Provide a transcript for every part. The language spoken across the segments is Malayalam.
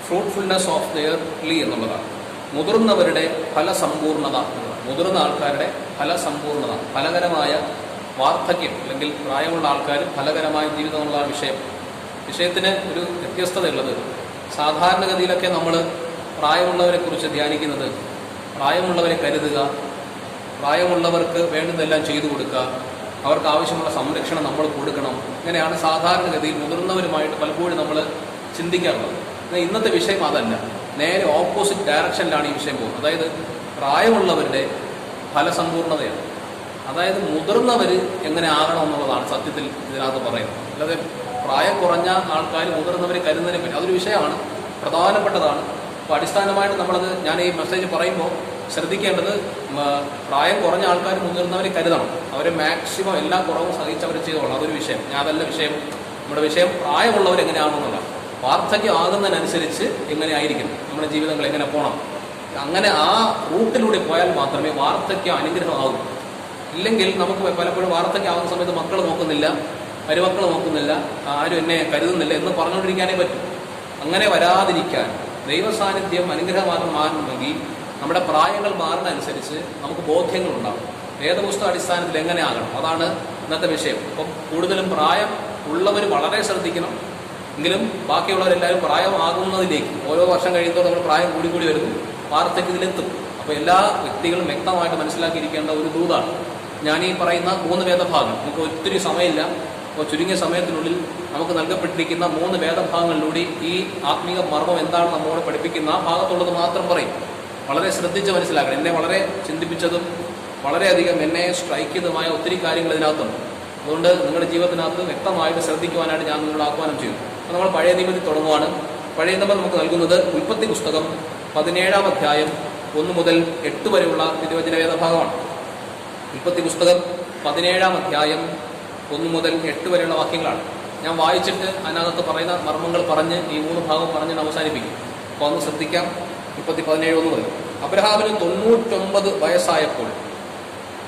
ഫ്രൂട്ട്ഫുൾനെസ് ഓഫ് ദെയർ പ്ലീ എന്നുള്ളതാണ്. മുതിർന്നവരുടെ ഫലസമ്പൂർണത എന്നുള്ളതാണ്. മുതിർന്ന ആൾക്കാരുടെ ഫലസമ്പൂർണത, ഫലകരമായ വാർദ്ധക്യം അല്ലെങ്കിൽ പ്രായമുള്ള ആൾക്കാർ ഫലകരമായ ജീവിതം എന്നുള്ള വിഷയത്തിന് ഒരു വ്യത്യസ്തതയുള്ളത്. സാധാരണഗതിയിലൊക്കെ നമ്മൾ പ്രായമുള്ളവരെ കുറിച്ച് ധ്യാനിക്കുന്നത് പ്രായമുള്ളവരെ കരുതുക, പ്രായമുള്ളവർക്ക് വേണ്ടുന്നതെല്ലാം ചെയ്തു കൊടുക്കുക, അവർക്ക് ആവശ്യമുള്ള സംരക്ഷണം നമ്മൾ കൊടുക്കണം, ഇങ്ങനെയാണ് സാധാരണഗതിയിൽ മുതിർന്നവരുമായിട്ട് പലപ്പോഴും നമ്മൾ ചിന്തിക്കാറുള്ളത്. എന്നാൽ ഇന്നത്തെ വിഷയം അതല്ല, നേരെ ഓപ്പോസിറ്റ് ഡയറക്ഷനിലാണ് ഈ വിഷയം പോകുന്നത്. അതായത് പ്രായമുള്ളവരുടെ ഫലസമ്പൂർണതയാണ്. അതായത് മുതിർന്നവർ എങ്ങനെ ആകണം എന്നുള്ളതാണ് സത്യത്തിൽ ഇതിനകത്ത് പറയുന്നത്. അല്ലാതെ പ്രായം കുറഞ്ഞ ആൾക്കാർ മുതിർന്നവരെ കരുതുന്നതിനെ പറ്റി അതൊരു വിഷയമാണ്, പ്രധാനപ്പെട്ടതാണ്. അപ്പോൾ അടിസ്ഥാനമായിട്ട് നമ്മളത് ഞാൻ ഈ മെസ്സേജ് പറയുമ്പോൾ ശ്രദ്ധിക്കേണ്ടത്, പ്രായം കുറഞ്ഞ ആൾക്കാർ മുതിർന്നവരെ കരുതണം, അവരെ മാക്സിമം എല്ലാ കുറവും സഹിച്ചവർ ചെയ്തോളണം. അതൊരു വിഷയം. ഞാൻ അതല്ല വിഷയം. നമ്മുടെ വിഷയം പ്രായമുള്ളവർ എങ്ങനെയാണെന്നുള്ളതാണ്. വാർദ്ധക്യം ആകുന്നതിനനുസരിച്ച് എങ്ങനെ ആയിരിക്കും നമ്മുടെ ജീവിതങ്ങൾ, എങ്ങനെ പോകണം, അങ്ങനെ ആ റൂട്ടിലൂടെ പോയാൽ മാത്രമേ വാർദ്ധക്യം അനുഗ്രഹമാകൂ. ഇല്ലെങ്കിൽ നമുക്ക് പലപ്പോഴും വാർദ്ധക്യം ആകുന്ന സമയത്ത് മക്കൾ നോക്കുന്നില്ല, മരുമക്കൾ നോക്കുന്നില്ല, ആരും എന്നെ കരുതുന്നില്ല എന്ന് പറഞ്ഞുകൊണ്ടിരിക്കാനേ പറ്റും. അങ്ങനെ വരാതിരിക്കാൻ ദൈവസാന്നിധ്യം അനുഗ്രഹമാകണമെങ്കിൽ നമ്മുടെ പ്രായങ്ങൾ മാറുന്നതനുസരിച്ച് നമുക്ക് ബോധ്യങ്ങളുണ്ടാകും. വേദപുസ്തക അടിസ്ഥാനത്തിൽ എങ്ങനെ ആകണം, അതാണ് ഇന്നത്തെ വിഷയം. അപ്പം കൂടുതലും പ്രായം ഉള്ളവർ വളരെ ശ്രദ്ധിക്കണം. എങ്കിലും ബാക്കിയുള്ളവരെല്ലാവരും പ്രായമാകുന്നതിലേക്ക് ഓരോ വർഷം കഴിയുമ്പോൾ നമ്മൾ പ്രായം കൂടി വരുന്നു, വാർദ്ധക്യത്തിലെത്തും. അപ്പോൾ എല്ലാ വ്യക്തികളും വ്യക്തമായിട്ട് മനസ്സിലാക്കിയിരിക്കേണ്ട ഒരു ദൂതാണ് ഞാൻ ഈ പറയുന്ന 3 വേദഭാഗങ്ങൾ. നമുക്ക് ഒത്തിരി സമയമില്ല, അപ്പോൾ ചുരുങ്ങിയ സമയത്തിനുള്ളിൽ നമുക്ക് നൽകപ്പെട്ടിരിക്കുന്ന 3 വേദഭാഗങ്ങളിലൂടെ ഈ ആത്മീക മർമ്മം എന്താണ് നമ്മോട് പഠിപ്പിക്കുന്ന ആ ഭാഗത്തുള്ളത് മാത്രം പറയും. വളരെ ശ്രദ്ധിച്ച് മനസ്സിലാക്കണം. എന്നെ വളരെ ചിന്തിപ്പിച്ചതും വളരെയധികം എന്നെ സ്ട്രൈക്ക് ചെയ്തതുമായ ഒത്തിരി കാര്യങ്ങൾ ഇതിനകത്തുണ്ട്. അതുകൊണ്ട് നിങ്ങളുടെ ജീവിതത്തിനകത്ത് വ്യക്തമായിട്ട് ശ്രദ്ധിക്കുവാനായിട്ട് ഞാൻ നിങ്ങളോട് ആഹ്വാനം ചെയ്യുന്നു. അപ്പോൾ നമ്മൾ പഴയ നിയമത്തിൽ തുടങ്ങുവാണ്. പഴയ നിയമം നമുക്ക് നൽകുന്നത് ഉൽപ്പത്തി പുസ്തകം 17-ാം അധ്യായം 1 മുതൽ 8 വരെയുള്ള തിരുവചന വേദഭാഗമാണ്. ഉൽപ്പത്തി പുസ്തകം 17-ാം അധ്യായം 1 മുതൽ 8 വരെയുള്ള വാക്യങ്ങളാണ്. ഞാൻ വായിച്ചിട്ട് അതിനകത്ത് പറയുന്ന മർമ്മങ്ങൾ പറഞ്ഞ് ഈ 3 ഭാഗം പറഞ്ഞ് അവസാനിപ്പിക്കും. അപ്പോൾ ഒന്ന് ശ്രദ്ധിക്കാം. 17:1 മുതൽ അബ്രഹാമിന് 99 വയസ്സായപ്പോൾ,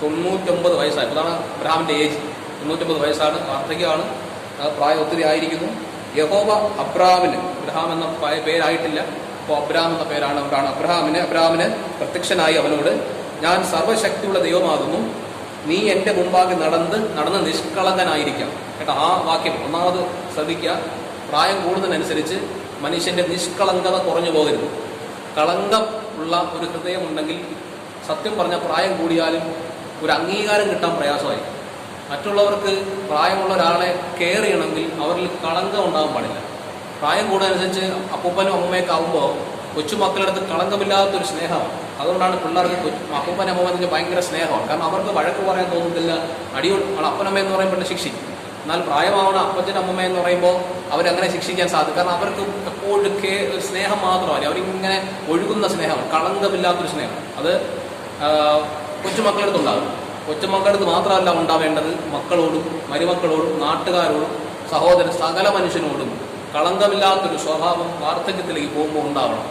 99 വയസ്സായപ്പോൾ, അതാണ് അബ്രഹാമിൻ്റെ ഏജ്. 99 വയസ്സാണ്, വാർദ്ധക്യമാണ്, പ്രായം ഒത്തിരി ആയിരിക്കുന്നു. യഹോവ അബ്രഹാം എന്ന പേരായിട്ടില്ല, അപ്പോൾ അബ്രഹാം എന്ന പേരാണ്. അതുകൊണ്ടാണ് അബ്രഹാമിന് പ്രത്യക്ഷനായി അവനോട്, ഞാൻ സർവശക്തിയുള്ള ദൈവമാകുന്നു, നീ എൻ്റെ മുമ്പാകെ നടന്ന് നിഷ്കളങ്കനായിരിക്കാം. കേട്ടോ, ആ വാക്യം ഒന്നാമത് ശ്രദ്ധിക്കുക. പ്രായം കൂടുന്നതിനനുസരിച്ച് മനുഷ്യൻ്റെ നിഷ്കളങ്കത കുറഞ്ഞു പോകരുത്. കളങ്കം ഉള്ള ഒരു ഹൃദയമുണ്ടെങ്കിൽ സത്യം പറഞ്ഞ പ്രായം കൂടിയാലും ഒരു അംഗീകാരം കിട്ടാൻ പ്രയാസമായി. മറ്റുള്ളവർക്ക് പ്രായമുള്ള ഒരാളെ കെയർ ചെയ്യണമെങ്കിൽ അവരിൽ കളങ്കം ഉണ്ടാകാൻ പാടില്ല. പ്രായം കൂടുന്നതനുസരിച്ച് അപ്പൂപ്പനും അമ്മയൊക്കെ ആകുമ്പോൾ കൊച്ചുമക്കളടുത്ത് കളങ്കമില്ലാത്തൊരു സ്നേഹമാണ്. അതുകൊണ്ടാണ് പിള്ളേർക്ക് അപ്പൂപ്പനും അമ്മൂമ്മ ഭയങ്കര സ്നേഹമാണ്. കാരണം അവർക്ക് വഴക്ക് പറയാൻ തോന്നുന്നില്ല. അപ്പനമ്മ എന്ന് പറയുമ്പോൾ ശിക്ഷിക്കും. എന്നാൽ പ്രായമാവണ അപ്പച്ചൻ അമ്മമ്മ എന്ന് പറയുമ്പോൾ അവരങ്ങനെ ശിക്ഷിക്കാൻ സാധിക്കും. കാരണം അവർക്ക് എപ്പോഴും സ്നേഹം മാത്രമല്ല, അവരിങ്ങനെ ഒഴുകുന്ന സ്നേഹമാണ്, കളങ്കമില്ലാത്തൊരു സ്നേഹം. അത് കൊച്ചുമക്കളടുത്തുണ്ടാകും. കൊച്ചുമക്കളടുത്ത് മാത്രമല്ല ഉണ്ടാവേണ്ടത്, മക്കളോടും മരുമക്കളോടും നാട്ടുകാരോടും സകല മനുഷ്യനോടും കളങ്കമില്ലാത്തൊരു സ്വഭാവം വാർദ്ധക്യത്തിലേക്ക് പോകുമ്പോൾ ഉണ്ടാവണം.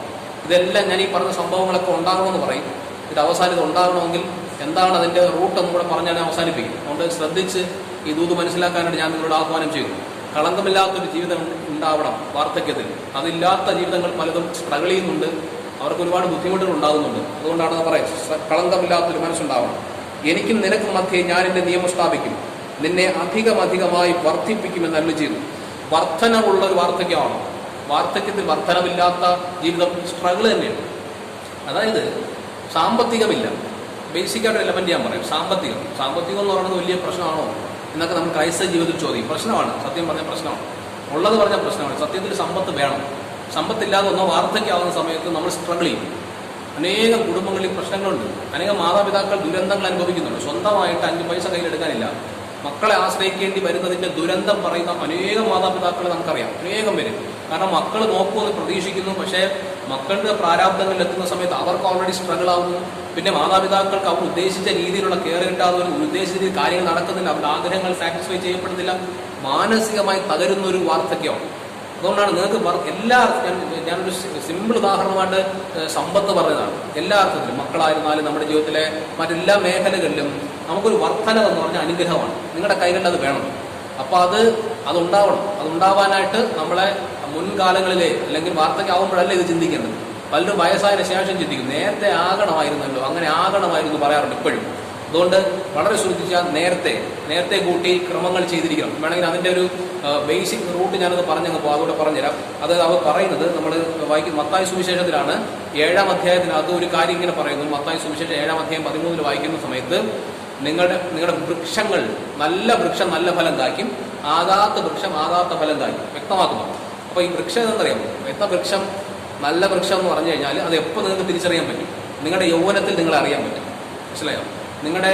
ഇതെല്ലാം ഞാൻ ഈ പറഞ്ഞ സംഭവങ്ങളൊക്കെ ഉണ്ടാകണമെന്ന് പറയും. ഇത് അവസാനം ഉണ്ടാകണമെങ്കിൽ എന്താണ് അതിൻ്റെ റൂട്ടെന്നും കൂടെ പറഞ്ഞാൽ അവസാനിപ്പിക്കും. അതുകൊണ്ട് ശ്രദ്ധിച്ച് ഈ ദൂത് മനസ്സിലാക്കാനായിട്ട് ഞാൻ നിങ്ങളോട് ആഹ്വാനം ചെയ്തു. കളങ്കമില്ലാത്തൊരു ജീവിതം ഉണ്ടാവണം വാർദ്ധക്യത്തിൽ. അതില്ലാത്ത ജീവിതങ്ങൾ പലതും സ്ട്രഗിൾ ചെയ്യുന്നുണ്ട്, അവർക്ക് ഒരുപാട് ബുദ്ധിമുട്ടുകൾ ഉണ്ടാകുന്നുണ്ട്. അതുകൊണ്ടാണ് പറയുന്നത്, കളങ്കമില്ലാത്തൊരു മനസ്സുണ്ടാവണം. എനിക്കും നിനക്കും മധ്യേ ഞാൻ എൻ്റെ നിയമം സ്ഥാപിക്കും, നിന്നെ അധികമായി വർദ്ധിപ്പിക്കുമെന്ന് അരുളി ചെയ്തു. വർധനവുള്ള ഒരു വാർദ്ധക്യമാണ്. വാർദ്ധക്യത്തിൽ വർധനമില്ലാത്ത ജീവിതം സ്ട്രഗിൾ തന്നെയാണ്. അതായത് സാമ്പത്തികമില്ല, ബേസിക്കായിട്ട് എലമെന്റ് ഞാൻ പറയും. സാമ്പത്തികം എന്ന് പറയുന്നത് വലിയ പ്രശ്നമാണോ എന്നൊക്കെ നമ്മൾ ക്രൈസ്തവ ജീവിതത്തിൽ ചോദിക്കും. പ്രശ്നമാണ്, സത്യം പറഞ്ഞ പ്രശ്നമാണ്, ഉള്ളത് പറഞ്ഞ പ്രശ്നമാണ്. സത്യത്തിൽ സമ്പത്ത് വേണം. സമ്പത്തില്ലാതെ ഒന്നോ വാർദ്ധക്യമാകുന്ന സമയത്ത് നമ്മൾ സ്ട്രഗിൾ ചെയ്യും. അനേകം കുടുംബങ്ങളിൽ പ്രശ്നങ്ങളുണ്ട്. അനേകം മാതാപിതാക്കൾ ദുരന്തങ്ങൾ അനുഭവിക്കുന്നുണ്ട്. സ്വന്തമായിട്ട് 5 പൈസ കയ്യിലെടുക്കാനില്ല, മക്കളെ ആശ്രയിക്കേണ്ടി വരുന്നതിൻ്റെ ദുരന്തം പറയുന്ന അനേകം മാതാപിതാക്കളെ നമുക്കറിയാം, അനേകം പേര്. കാരണം മക്കൾ നോക്കുമെന്ന് പ്രതീക്ഷിക്കുന്നു, പക്ഷേ മക്കളുടെ പ്രാരാബ്ദങ്ങളിൽ എത്തുന്ന സമയത്ത് അവർക്ക് ഓൾറെഡി സ്ട്രഗിൾ ആവുന്നു. പിന്നെ മാതാപിതാക്കൾക്ക് അവർ ഉദ്ദേശിച്ച രീതിയിലുള്ള കെയർ കിട്ടാതെ, ഉദ്ദേശിച്ച രീതിയിൽ കാര്യങ്ങൾ നടക്കുന്നില്ല, അവരുടെ ആഗ്രഹങ്ങൾ സാറ്റിസ്ഫൈ ചെയ്യപ്പെടുന്നില്ല, മാനസികമായി തകരുന്ന ഒരു വാർദ്ധക്യമാണ്. അതുകൊണ്ടാണ് നിങ്ങൾക്ക് ഞാനൊരു സിമ്പിൾ ഉദാഹരണമായിട്ട് സമ്പത്ത് പറഞ്ഞതാണ്. എല്ലാ അർത്ഥത്തിലും മക്കളായിരുന്നാലും നമ്മുടെ ജീവിതത്തിലെ മറ്റെല്ലാ മേഖലകളിലും നമുക്കൊരു വർധന എന്ന് പറഞ്ഞാൽ അനുഗ്രഹമാണ്. നിങ്ങളുടെ കൈകളിൽ അത് വേണം. അപ്പോൾ അതുണ്ടാവാനായിട്ട് നമ്മളെ മുൻകാലങ്ങളിലെ അല്ലെങ്കിൽ വാർദ്ധക്യമാകുമ്പോഴല്ല ഇത് ചിന്തിക്കേണ്ടത്. പലരും വയസ്സായതിനു ശേഷം ചിന്തിക്കും, നേരത്തെ ആകണമായിരുന്നല്ലോ, അങ്ങനെ ആകണമായിരുന്നു പറയാറുണ്ട് ഇപ്പോഴും. അതുകൊണ്ട് വളരെ ശ്രദ്ധിച്ചാൽ നേരത്തെ കൂട്ടി ക്രമങ്ങൾ ചെയ്തിരിക്കണം. വേണമെങ്കിൽ അതിൻ്റെ ഒരു ബേസിക് റൂട്ട് ഞാനത് പറഞ്ഞങ്ങ് അതുകൂടെ പറഞ്ഞുതരാം. അത് അവർ പറയുന്നത് നമ്മൾ വായിക്കും മത്തായി സുവിശേഷത്തിലാണ് 7-ാം അധ്യായത്തിനകത്ത് ഒരു കാര്യം ഇങ്ങനെ പറയുന്നു. മത്തായി സുവിശേഷം 7-ാം അധ്യായം 13 വായിക്കുന്ന സമയത്ത് നിങ്ങളുടെ വൃക്ഷങ്ങൾ, നല്ല വൃക്ഷം നല്ല ഫലം കായ്ക്കും, ആകാത്ത വൃക്ഷം ആകാത്ത ഫലം കായ്ക്കും വ്യക്തമാക്കുന്നു. അപ്പോൾ ഈ വൃക്ഷം എന്താണെന്നറിയാമോ? എത്ര വൃക്ഷം നല്ല വൃക്ഷം എന്ന് പറഞ്ഞു കഴിഞ്ഞാൽ അത് എപ്പോൾ നിങ്ങൾക്ക് തിരിച്ചറിയാൻ പറ്റും? നിങ്ങളുടെ യൗവനത്തിൽ നിങ്ങളെ അറിയാൻ പറ്റും. മനസ്സിലായോ? നിങ്ങളുടെ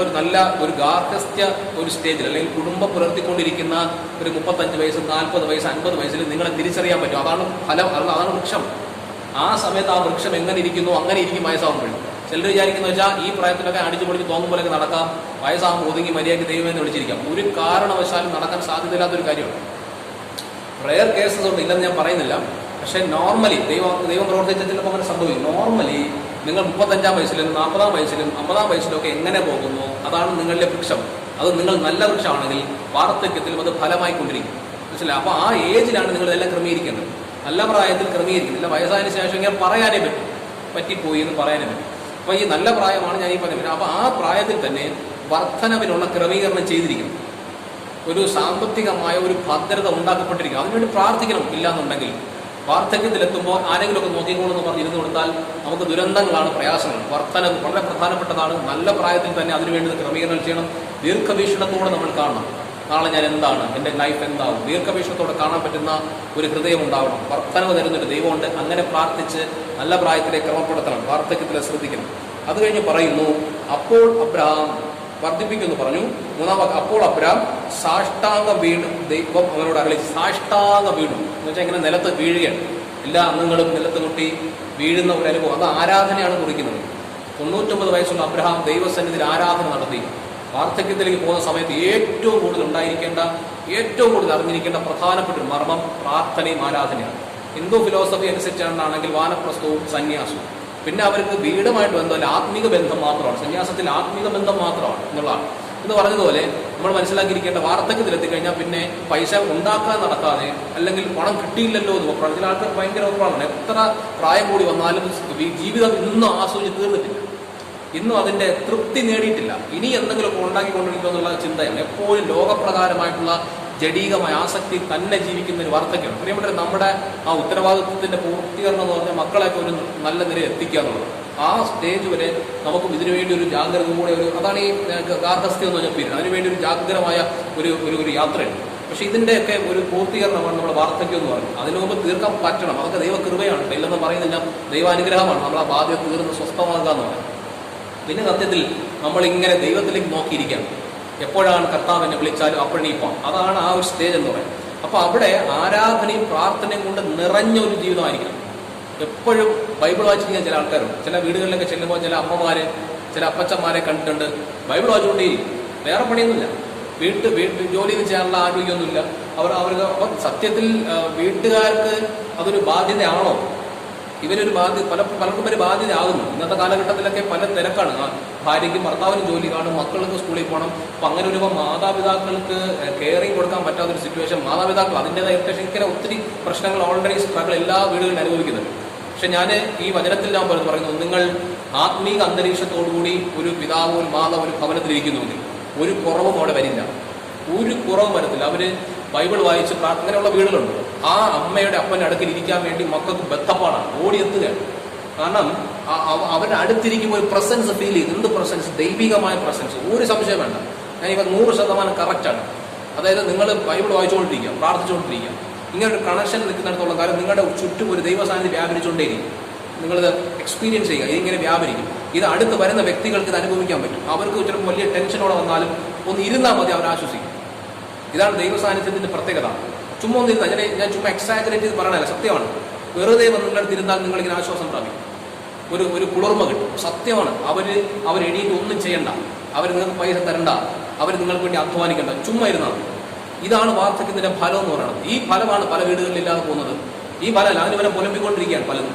ഒരു നല്ല ഒരു ഗാർഹസ്ഥ്യ ഒരു സ്റ്റേജിൽ അല്ലെങ്കിൽ കുടുംബം പുലർത്തിക്കൊണ്ടിരിക്കുന്ന ഒരു 35 വയസ്സ് 40 വയസ്സ് 50 വയസ്സിൽ നിങ്ങളെ തിരിച്ചറിയാൻ പറ്റും. അതാണ് ഫലം, അതാണ് വൃക്ഷം. ആ സമയത്ത് ആ വൃക്ഷം എങ്ങനെ ഇരിക്കുന്നു അങ്ങനെ ഇരിക്കും വയസ്സാകുമ്പോഴും. ചിലർ വിചാരിക്കുന്ന വെച്ചാൽ ഈ പ്രായത്തിലൊക്കെ അടിച്ചു പൊളിച്ച് തോന്നുമ്പോഴൊക്കെ നടക്കാം, വയസ്സാകുമ്പോൾ ഒതുങ്ങി മര്യാദയ്ക്ക് ദൈവമെന്ന് വിളിച്ചിരിക്കാം. ഒരു കാരണവശാലും നടക്കാൻ സാധ്യതയില്ലാത്തൊരു കാര്യമാണ്. റെയർ കേസസ് ഉണ്ട്, ഇല്ലെന്ന് ഞാൻ പറയുന്നില്ല. പക്ഷേ നോർമലി ദൈവം പ്രവർത്തിച്ച ചിലപ്പോൾ അങ്ങനെ സംഭവിക്കും. നോർമലി നിങ്ങൾ 35-ാം വയസ്സിലും 40-ാം വയസ്സിലും 50-ാം വയസ്സിലും ഒക്കെ എങ്ങനെ പോകുന്നു അതാണ് നിങ്ങളുടെ വൃക്ഷം. അത് നിങ്ങൾ നല്ല വൃക്ഷമാണെങ്കിൽ വാർദ്ധക്യത്തിലും അത് ഫലമായി കൊണ്ടിരിക്കും. മനസ്സിലായി? അപ്പോൾ ആ ഏജിലാണ് നിങ്ങൾ ഇതെല്ലാം ക്രമീകരിക്കേണ്ടത്. നല്ല പ്രായത്തിൽ ക്രമീകരിക്കുന്നില്ല. വയസ്സായതിനു ശേഷം ഇങ്ങനെ പറയാനേ പറ്റിപ്പോയി എന്ന് പറയാനേ പറ്റും. അപ്പോൾ ഈ നല്ല പ്രായമാണ് ഞാൻ ഈ പറഞ്ഞത്. അപ്പോൾ ആ പ്രായത്തിൽ തന്നെ വർധനവിനുള്ള ക്രമീകരണം ചെയ്തിരിക്കണം. ഒരു സാമ്പത്തികമായ ഒരു ഭദ്രത ഉണ്ടാക്കപ്പെട്ടിരിക്കും. അതിനുവേണ്ടി പ്രാർത്ഥിക്കണം. ഇല്ലാന്നുണ്ടെങ്കിൽ വാർദ്ധക്യത്തിലെത്തുമ്പോൾ ആരെങ്കിലുമൊക്കെ നോക്കിക്കോളെന്ന് പറഞ്ഞിരുന്നു കൊടുത്താൽ നമുക്ക് ദുരന്തങ്ങളാണ്, പ്രയാസങ്ങൾ. വർധനവ് വളരെ പ്രധാനപ്പെട്ടതാണ്. നല്ല പ്രായത്തിൽ തന്നെ അതിനുവേണ്ടി ക്രമീകരണം ചെയ്യണം. ദീർഘവീക്ഷണത്തോടെ നമ്മൾ കാണണം. നാളെ ഞാൻ എന്താണ്, എൻ്റെ ലൈഫ് എന്താവും, ദീർഘവീക്ഷണത്തോടെ കാണാൻ പറ്റുന്ന ഒരു ഹൃദയം ഉണ്ടാവണം. വർധനവ് തരുന്നൊരു ദൈവമുണ്ട്. അങ്ങനെ പ്രാർത്ഥിച്ച് നല്ല പ്രായത്തിലെ ക്രമപ്പെടുത്തണം, വാർദ്ധക്യത്തിലെ ശ്രദ്ധിക്കണം. അത് കഴിഞ്ഞ് പറയുന്നു, അപ്പോൾ അബ്രഹാം വർദ്ധിപ്പിക്കുമെന്ന് പറഞ്ഞു. 3-ാം വാക്ക്, അപ്പോൾ അബ്രഹാം സാഷ്ടാംഗം വീണു. ദൈവം അവനോട് അരുളി. സാഷ്ടാംഗം വീണു എന്ന് വെച്ചാൽ ഇങ്ങനെ നിലത്ത് വീഴുകയാണ്. എല്ലാ അംഗങ്ങളും നിലത്ത് മുട്ടി വീഴുന്ന ഒരു അനുഭവം. അത് ആരാധനയാണ് കുറിക്കുന്നത്. 99 വയസ്സുള്ള അബ്രഹാം ദൈവസന്നിധിയിൽ ആരാധന നടത്തി. വാർദ്ധക്യത്തിലേക്ക് പോകുന്ന സമയത്ത് ഏറ്റവും കൂടുതൽ അറിഞ്ഞിരിക്കേണ്ട പ്രധാനപ്പെട്ട ഒരു മർമ്മം പ്രാർത്ഥനയും ആരാധനയാണ്. ഹിന്ദു ഫിലോസഫി അനുസരിച്ചാണെങ്കിൽ വാനപ്രസ്ഥവും സന്യാസവും. പിന്നെ അവർക്ക് വീടുമായിട്ട് ബന്ധമല്ല, ആത്മീക ബന്ധം മാത്രമാണ്. സന്യാസത്തിൽ ആത്മീക ബന്ധം മാത്രമാണ് എന്നുള്ളതാണ്. എന്ന് പറഞ്ഞതുപോലെ നമ്മൾ മനസ്സിലാക്കിയിരിക്കേണ്ട, വാർദ്ധക്യത്തിലെത്തിക്കഴിഞ്ഞാൽ പിന്നെ പൈസ ഉണ്ടാക്കാൻ നടക്കാതെ അല്ലെങ്കിൽ പണം കിട്ടിയില്ലല്ലോ എന്ന് പറഞ്ഞാൽ ചില ആൾക്കാർ ഭയങ്കര ഉറപ്പാണ്. എത്ര പ്രായം കൂടി വന്നാലും ജീവിതം ഇന്നും ആസ്വദിച്ച് തീർന്നിട്ടില്ല, ഇന്നും അതിൻ്റെ തൃപ്തി നേടിയിട്ടില്ല. ഇനി എന്തെങ്കിലുമൊക്കെ ഉണ്ടാക്കിക്കൊണ്ടിരിക്കുക എന്നുള്ള ചിന്തയാണ്. എപ്പോഴും ലോകപ്രകാരമായിട്ടുള്ള ജഡീകമായ ആസക്തി തന്നെ ജീവിക്കുന്ന ഒരു വാർദ്ധക്യമാണ്. പ്രിയപ്പെട്ട നമ്മുടെ ആ ഉത്തരവാദിത്വത്തിന്റെ പൂർത്തീകരണം എന്ന് പറഞ്ഞാൽ മക്കളെയൊക്കെ ഒരു നല്ല നിലയിൽ എത്തിക്കുക എന്നുള്ളത്. ആ സ്റ്റേജ് വരെ നമുക്കും ഇതിനുവേണ്ടി ഒരു ജാഗ്രത കൂടെ അതാണ് ഈ ഗാർഹസ്ഥ്യം എന്ന് പറഞ്ഞ പേര്. അതിനുവേണ്ടി ഒരു ജാഗ്രതമായ ഒരു യാത്രയുണ്ട്. പക്ഷെ ഇതിൻ്റെയൊക്കെ ഒരു പൂർത്തീകരണമാണ് നമ്മുടെ വാർദ്ധക്യം എന്ന് പറയുന്നത്. അതിനു മുമ്പ് തീർക്കാൻ പറ്റണം. അതൊക്കെ ദൈവകൃപയാണ്, ഇല്ലെന്ന് പറയുന്നില്ല. ദൈവാനുഗ്രഹമാണ് നമ്മൾ ആ ബാധ്യത തീർന്ന് സ്വസ്ഥമാകുക എന്ന് പറയുന്നത്. പിന്നെ സത്യത്തിൽ നമ്മളിങ്ങനെ ദൈവത്തിലേക്ക് നോക്കിയിരിക്കാം. എപ്പോഴാണ് കർത്താവ് എന്നെ വിളിച്ചാലും അപ്പോഴെണീപ്പാം. അതാണ് ആ ഒരു സ്റ്റേജ് എന്ന് പറയുന്നത്. അപ്പോൾ അവിടെ ആരാധനയും പ്രാർത്ഥനയും കൊണ്ട് നിറഞ്ഞ ഒരു ജീവിതമായിരിക്കണം. എപ്പോഴും ബൈബിൾ വായിച്ചിരിക്കാൻ ചില ആൾക്കാരുണ്ട്. ചില വീടുകളിലൊക്കെ ചെല്ലുമ്പോൾ ചില അമ്മമാരെ, ചില അപ്പച്ചന്മാരെ കണ്ടിട്ടുണ്ട് ബൈബിൾ വായിച്ചുകൊണ്ടേയിരിക്കും. വേറെ പണിയൊന്നുമില്ല. വീട്ടു ജോലി ചെയ്യാനുള്ള ആരോഗ്യമൊന്നുമില്ല. അവർക്ക് സത്യത്തിൽ വീട്ടുകാർക്ക് അതൊരു ബാധ്യതയാണോ? ഇവരൊരു പലർക്കും ഒരു ബാധ്യത ആകുന്നു. ഇന്നത്തെ കാലഘട്ടത്തിലൊക്കെ പല തിരക്കാണ്. ഭാര്യയ്ക്കും ഭർത്താവിനും ജോലി കാണും, മക്കൾക്ക് സ്കൂളിൽ പോകണം. അപ്പം അങ്ങനെ ഒരു മാതാപിതാക്കൾക്ക് കെയറിങ് കൊടുക്കാൻ പറ്റാത്തൊരു സിറ്റുവേഷൻ. മാതാപിതാക്കൾ അതിൻ്റെതായ ഇങ്ങനെ ഒത്തിരി പ്രശ്നങ്ങൾ, ഓൾറെഡി സ്ട്രഗിൾ എല്ലാ വീടുകളിലും അനുഭവിക്കുന്നുണ്ട്. പക്ഷെ ഞാൻ ഈ വചനത്തിൽ ഞാൻ പറയുന്നു, നിങ്ങൾ ആത്മീക അന്തരീക്ഷത്തോടുകൂടി ഒരു പിതാവ് ഒരു മാതാവ് ഒരു ഭവനത്തിലിരിക്കുന്നുവെങ്കിൽ ഒരു കുറവും അവിടെ വരില്ല. ഒരു കുറവും വരത്തില്ല. അവർ ബൈബിൾ വായിച്ച് അങ്ങനെയുള്ള വീടുകളുണ്ട്. ആ അമ്മയുടെ അപ്പൻ്റെ അടുക്കൽ ഇരിക്കാൻ വേണ്ടി മക്കൾക്ക് ബദ്ധപ്പാടാണ്, ഓടിയെത്തുകയാണ്. കാരണം അവരുടെ അടുത്തിരിക്കുമ്പോൾ ഒരു പ്രസൻസ് ഫീൽ ചെയ്യും. എന്ത് പ്രസൻസ്? ദൈവികമായ പ്രസൻസ്. ഒരു സംശയം വേണ്ട. ഞാനിപ്പോൾ 100% കറക്റ്റാണ്. അതായത് നിങ്ങൾ ബൈബിൾ വായിച്ചുകൊണ്ടിരിക്കുക, പ്രാർത്ഥിച്ചുകൊണ്ടിരിക്കുക. ഇങ്ങനെ ഒരു കണക്ഷൻ നിൽക്കുന്നിടത്തോളം കാലം നിങ്ങളുടെ ചുറ്റും ഒരു ദൈവസാന്നിധ്യം വ്യാപരിച്ചുകൊണ്ടേയിരിക്കും. നിങ്ങളിത് എക്സ്പീരിയൻസ് ചെയ്യുക. ഇതിങ്ങനെ വ്യാപരിക്കും. ഇത് അടുത്ത് വരുന്ന വ്യക്തികൾക്ക് ഇത് അനുഭവിക്കാൻ പറ്റും. അവർക്ക് ചിലപ്പോൾ വലിയ ടെൻഷനോടെ വന്നാലും ഒന്ന് ഇരുന്നാൽ മതി, അവർ ആശ്വസിക്കും. ഇതാണ് ദൈവസാന്നിധ്യത്തിൻ്റെ പ്രത്യേകത. ചുമ്മാ ഒന്നിരുന്നാൽ ഞാൻ ചുമ്മാ എക്സാജറേറ്റ് ചെയ്ത് പറയണല്ല, സത്യമാണ്. വെറുതെ വന്ന് നിങ്ങളുടെ ഇരുന്നാൽ നിങ്ങളിങ്ങനെ ആശ്വാസം പ്രാപിക്കും. ഒരു കുളിർമ കിട്ടും. സത്യമാണ്. അവർ എണീറ്റ് ഒന്നും ചെയ്യണ്ട, അവർ നിങ്ങൾക്ക് പൈസ തരണ്ട, അവർ നിങ്ങൾക്ക് വേണ്ടി അധ്വാനിക്കണ്ട, ചുമ്മാ ഇരുന്നാൽ. ഇതാണ് വാർദ്ധക്യത്തിൻ്റെ ഫലം എന്ന് പറയുന്നത്. ഈ ഫലമാണ് പല വീടുകളിലില്ലാതെ പോകുന്നത്. ഈ ഫലമല്ല, അതിന് വരെ പുലമ്പിക്കൊണ്ടിരിക്കുകയാണ്.